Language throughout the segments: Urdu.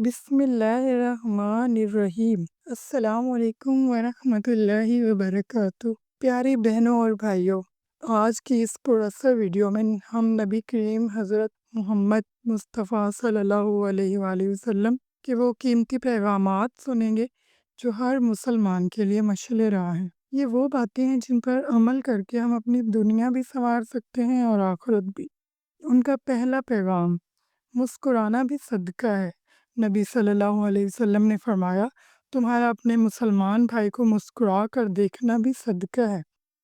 بسم اللہ الرحمن الرحیم۔ السلام علیکم ورحمۃ اللہ وبرکاتہ۔ پیاری بہنوں اور بھائیوں، آج کی اس پراثر ویڈیو میں ہم نبی کریم حضرت محمد مصطفیٰ صلی اللہ علیہ وآلہ وسلم کے وہ قیمتی پیغامات سنیں گے جو ہر مسلمان کے لیے مشعل راہ ہیں۔ یہ وہ باتیں ہیں جن پر عمل کر کے ہم اپنی دنیا بھی سنوار سکتے ہیں اور آخرت بھی۔ ان کا پہلا پیغام: مسکرانا بھی صدقہ ہے۔ نبی صلی اللہ علیہ وسلم نے فرمایا، تمہارا اپنے مسلمان بھائی کو مسکرا کر دیکھنا بھی صدقہ ہے۔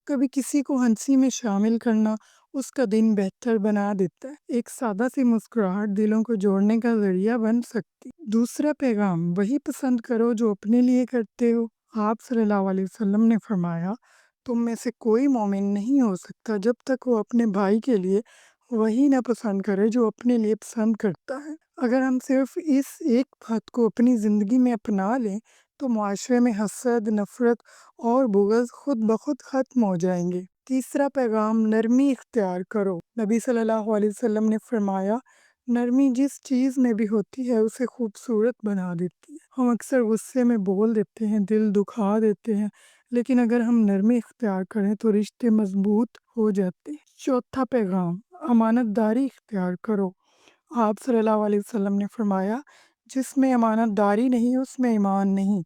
کبھی کسی کو ہنسی میں شامل کرنا اس کا دن بہتر بنا دیتا ہے۔ ایک سادہ سی مسکراہٹ دلوں کو جوڑنے کا ذریعہ بن سکتی۔ دوسرا پیغام: وہی پسند کرو جو اپنے لیے کرتے ہو۔ آپ صلی اللہ علیہ وسلم نے فرمایا، تم میں سے کوئی مومن نہیں ہو سکتا جب تک وہ اپنے بھائی کے لیے وہی نہ پسند کرے جو اپنے لیے پسند کرتا ہے۔ اگر ہم صرف اس ایک بات کو اپنی زندگی میں اپنا لیں تو معاشرے میں حسد، نفرت اور بغض خود بخود ختم ہو جائیں گے۔ تیسرا پیغام: نرمی اختیار کرو۔ نبی صلی اللہ علیہ وسلم نے فرمایا، نرمی جس چیز میں بھی ہوتی ہے اسے خوبصورت بنا دیتی ہے۔ ہم اکثر غصے میں بول دیتے ہیں، دل دکھا دیتے ہیں، لیکن اگر ہم نرمی اختیار کریں تو رشتے مضبوط ہو جاتے ہیں۔ چوتھا پیغام: امانت داری اختیار کرو۔ آپ صلی اللہ علیہ وسلم نے فرمایا، جس میں امانت داری نہیں اس میں ایمان نہیں،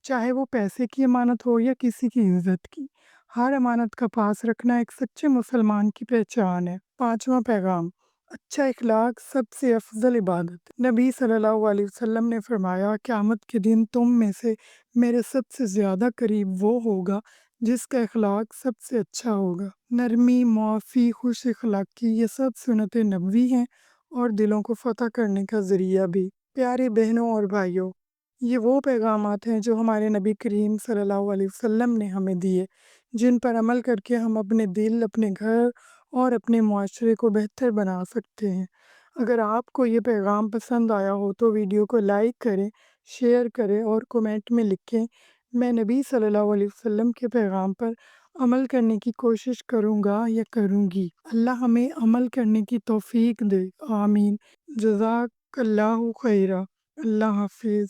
چاہے وہ پیسے کی امانت ہو یا کسی کی عزت کی۔ ہر امانت کا پاس رکھنا ایک سچے مسلمان کی پہچان ہے۔ پانچواں پیغام: اچھا اخلاق سب سے افضل عبادت ہے۔ نبی صلی اللہ علیہ وسلم نے فرمایا، قیامت کے دن تم میں سے میرے سب سے زیادہ قریب وہ ہوگا جس کا اخلاق سب سے اچھا ہوگا۔ نرمی، معافی، خوش اخلاقی، یہ سب سنت نبوی ہیں اور دلوں کو فتح کرنے کا ذریعہ بھی۔ پیارے بہنوں اور بھائیوں، یہ وہ پیغامات ہیں جو ہمارے نبی کریم صلی اللہ علیہ وسلم نے ہمیں دیے، جن پر عمل کر کے ہم اپنے دل، اپنے گھر اور اپنے معاشرے کو بہتر بنا سکتے ہیں۔ اگر آپ کو یہ پیغام پسند آیا ہو تو ویڈیو کو لائک کریں، شیئر کریں اور کومنٹ میں لکھیں، میں نبی صلی اللہ علیہ وسلم کے پیغام پر عمل کرنے کی کوشش کروں گا یا کروں گی۔ اللہ ہمیں عمل کرنے کی توفیق دے، آمین۔ جزاک اللہ خیرہ۔ اللہ حافظ۔